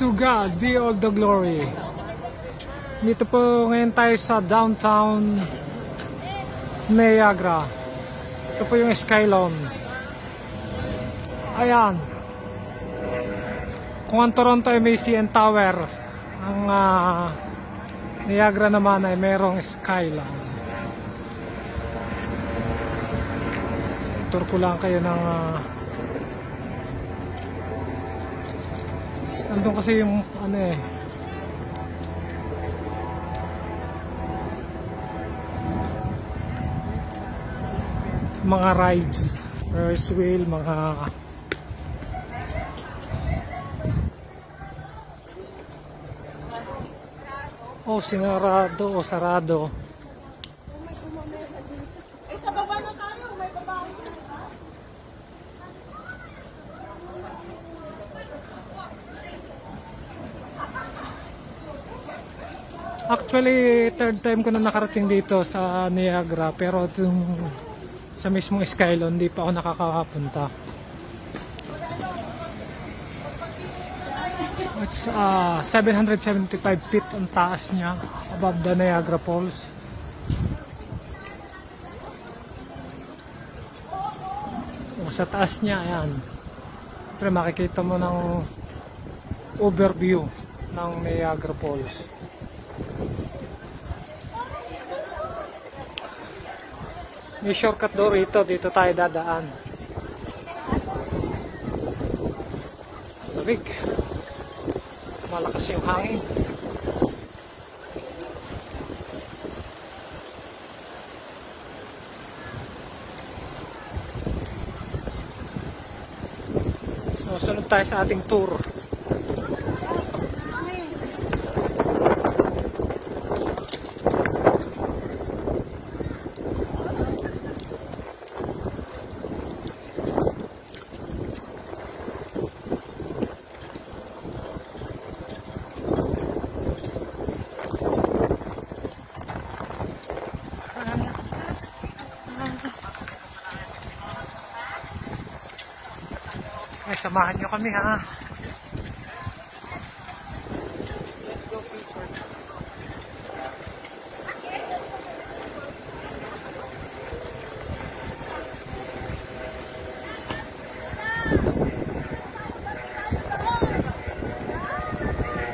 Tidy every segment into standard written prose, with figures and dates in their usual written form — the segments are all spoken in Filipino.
To God be all the glory. Dito po ngayon tayo sa downtown Niagara. Ito po yung Skylon. Ayan. Kung ang Toronto ay may CN Tower, ang Niagara naman ay merong Skylon. Tour ko lang kayo ng andun kasi yung ano mga rides, Ferris wheel, mga sinarado o sarado. Sa baba na tayo, may baba. Actually, third time ko na nakarating dito sa Niagara, pero itong sa mismong Skylon, hindi pa ako nakakapunta. It's 775 feet ang taas niya above the Niagara Falls. Sa taas niya, ayan. Pero makikita mo ng overview ng Niagara Falls. May shortcut door ito, dito tayo dadaan. Lamig. Malakas yung hangin. So, sunod tayo sa ating tour. Ay, samahan nyo kami ha. Let's go people.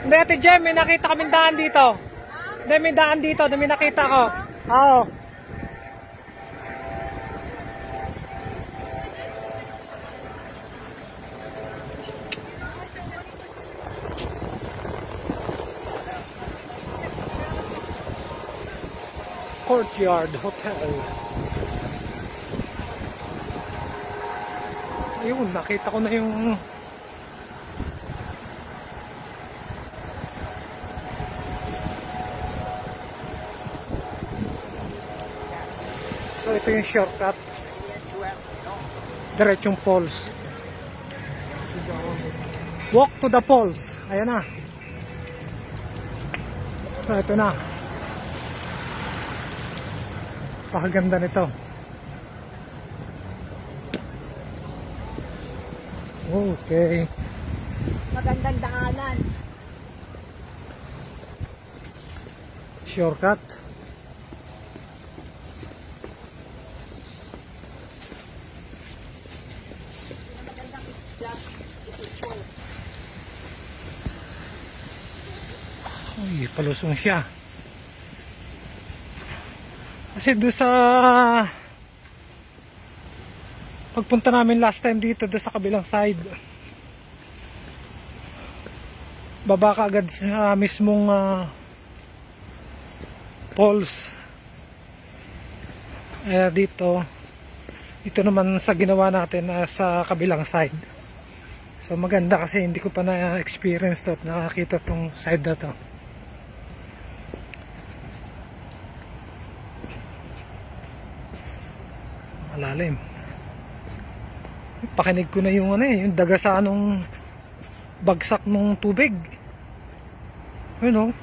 Hindi, Ate Jem, may nakita kaming daan dito. Hindi, may daan dito, may nakita ko. Oo. Courtyard Hotel. Ayun, nakita ko na yung so ito yung shortcut diretsong falls. Walk to the falls. Ayan na. So ito na. Pakaganda nito. Okay. Magandang daanan. Shortcut. Uy, palusong siya. Kasi doon sa pagpunta namin last time dito, doon sa kabilang side, baba ka agad sa mismong falls. Dito naman sa ginawa natin sa kabilang side. So maganda kasi hindi ko pa na-experience to at nakakita tong side na to. Malalim. Pakinig ko na yung yung daga sa anong bagsak ng tubig. You know.